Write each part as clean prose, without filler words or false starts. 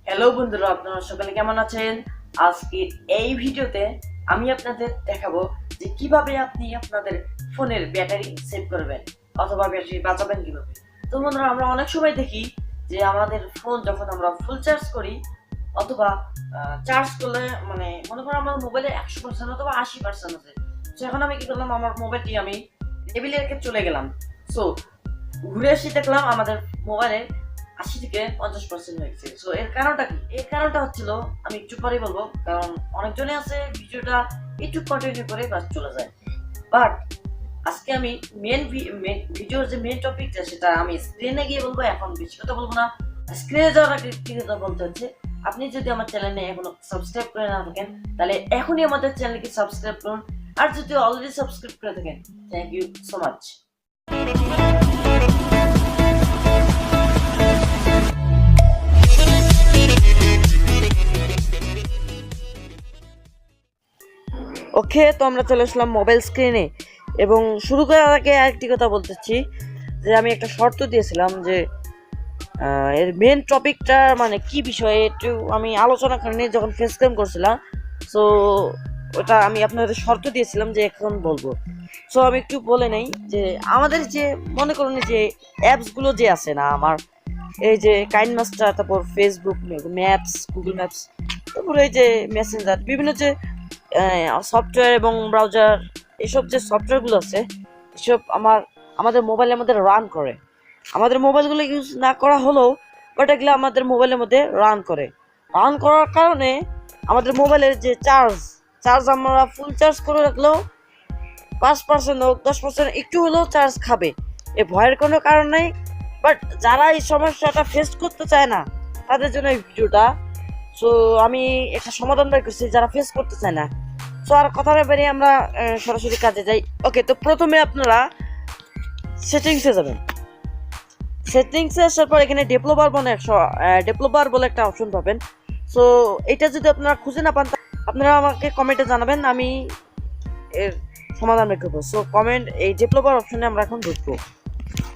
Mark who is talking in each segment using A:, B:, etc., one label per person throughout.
A: Hello বন্ধুরা, আপনারা সকালে কেমন আছেন? আজকে এই ভিডিওতে আমি আপনাদের দেখাবো যে কিভাবে আপনি আপনাদের ফোনের ব্যাটারি সেভ করবেন অথবা ব্যাটারি বাঁচাবেন কিভাবে। তো বন্ধুরা, আমরা অনেক সময় দেখি যে আমাদের ফোন যখন আমরা ফুল চার্জ করি অথবা চার্জ করলে মানে মনে করো আমার মোবাইলে 100% অথবা 80% আছে। তো এখন আমি কি করলাম, আমার মোবাইলটি আমি টেবিলে রেখে চলে গেলাম। সো ঘুরে এসে দেখলাম আমাদের মোবাইলে 80 থেকে 50% হয়ে গেছে। সো এর কারণটা কি? এর কারণটা হচ্ছিল, আমি একটু পরে বলবো, কারণ অনেকজনে আছে ভিডিওটা একটু কন্টিনিউ করে বাস চলে যায়। বাট আজকে আমি ভিডিওর যে মেন টপিকটা সেটা আমি স্ক্রিনে গিয়ে বলবো। এখন বেশি কথা বলবো না, স্ক্রিনে যাওয়ার আগে একটি কথা বলতে হচ্ছে, আপনি যদি আমার চ্যানেলে এখনো সাবস্ক্রাইব করে না থাকেন তাহলে এখনই আমাদের চ্যানেলকে সাবস্ক্রাইব করুন, আর যদি অলরেডি সাবস্ক্রাইব করে থাকেন থ্যাংক ইউ সো মাচ। ওকে, তো আমরা চলে আসলাম মোবাইল স্ক্রিনে এবং শুরু করার আগে আরেকটি কথা বলতেছি যে আমি একটা শর্ত দিয়েছিলাম যে এর মেন টপিকটা মানে কি বিষয়ে একটু আমি আলোচনা করিনি যখন ফেস ক্যাম করছিলাম। সো ওটা আমি আপনাদের শর্ত দিয়েছিলাম যে এখন বলবো। সো আমি একটু বলে নেই যে আমাদের যে মনে করুন যে অ্যাপসগুলো যে আছে না, আমার এই যে কাইন মাস্টার, তারপর ফেসবুক ম্যাপস, গুগল ম্যাপস, তারপর এই যে মেসেঞ্জার, বিভিন্ন যে সফটওয়্যার এবং ব্রাউজার, এইসব যে সফটওয়্যারগুলো আছে এসব আমাদের মোবাইলের মধ্যে রান করে। আমাদের মোবাইলগুলো ইউজ না করা হলেও বাট এগুলো আমাদের মোবাইলের মধ্যে রান করার কারণে আমাদের মোবাইলের যে চার্জ আমরা ফুল চার্জ করে রাখলেও 5% হোক 10% একটু হলেও চার্জ খাবে, এ ভয়ের কোনো কারণ নেই। বাট যারা এই সমস্যাটা ফেস করতে চায় না তাদের জন্য এই ভিডিওটা। সো আমি একটা সমাধান বের করছি যারা ফেস করতে চায় না। সো আর কথা ব্যাপারে আমরা সরাসরি কাজে যাই। ওকে, তো প্রথমে আপনারা সেটিংসে যাবেন। সেটিংসে আসার পর এখানে ডেভেলপার বলে একটা অপশন পাবেন। সো এটা যদি আপনারা খুঁজে না পান আপনারা আমাকে কমেন্টে জানাবেন, আমি এর সমাধান বের করবো। সো এই ডেভেলপার অপশনে আমরা এখন ঢুকবো।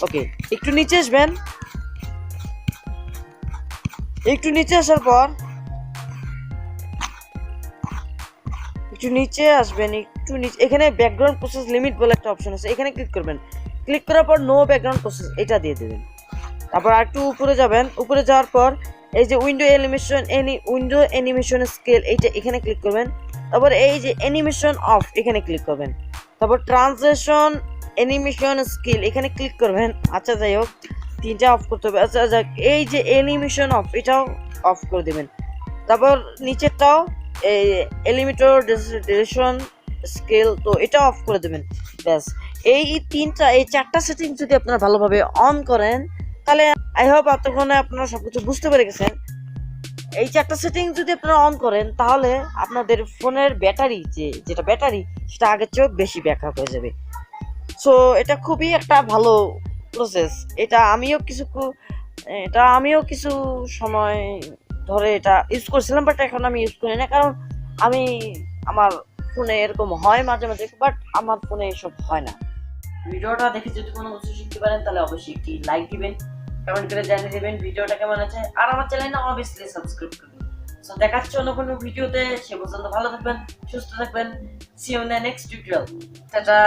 A: ওকে, একটু নিচে আসবেন। একটু নিচে আসার পর এখানে ব্যাকগ্রাউন্ড প্রসেস লিমিট বলে একটা অপশন আছে, এখানে ক্লিক করবেন। ক্লিক করার পর নো ব্যাকগ্রাউন্ড প্রসেস এটা দিয়ে দেবেন। তারপর আর একটু উপরে যাবেন। উপরে যাওয়ার পর এই যে উইন্ডো অ্যানিমেশন স্কেল এইটা এখানে ক্লিক করবেন। তারপর এই যে অ্যানিমেশন অফ এখানে ক্লিক করবেন। তারপর ট্রানজিশন অ্যানিমেশন স্কেল এখানে ক্লিক করবেন। আচ্ছা, যাই হোক, তিনটা অফ করতে হবে। আচ্ছা যাক, এই যে অ্যানিমেশন অফ এটাও অফ করে দেবেন। তারপর নিচেরটাও এই এলিমিটার ডিউরেশন স্কেল, তো এটা অফ করে দেবেন। ব্যাস, এই চারটা সেটিং যদি আপনারা ভালোভাবে অন করেন তাহলে আই হোপ এতক্ষণে আপনারা সবকিছু বুঝতে পেরে গেছেন। এই চারটা সেটিং যদি আপনারা অন করেন তাহলে আপনাদের ফোনের ব্যাটারি যেটা ব্যাটারি সেটা আগের চেয়েও বেশি ব্যাকআপ হয়ে যাবে। সো এটা খুবই একটা ভালো প্রসেস। এটা আমিও কিছু সময় ধরে এটা ইউজ করছিলাম, বাট এখন আমি ইউজ করি না, কারণ আমার ফোনে এরকম হয় মাঝে মাঝে, বাট আমার ফোনে এসব হয় না। ভিডিওটা দেখে যদি কোনো কিছু শিখতে পারেন তাহলে অবশ্যই একটি লাইক দিবেন, কমেন্ট করে জানিয়ে দেবেন ভিডিওটা কেমন আছে, আর আমার চ্যানেলটা অবভিয়াসলি সাবস্ক্রাইব করবেন। সো দেখা হচ্ছে অন্য কোনো ভিডিওতে, সে পর্যন্ত ভালো থাকবেন, সুস্থ থাকবেন। See you in the next tutorial. Tata.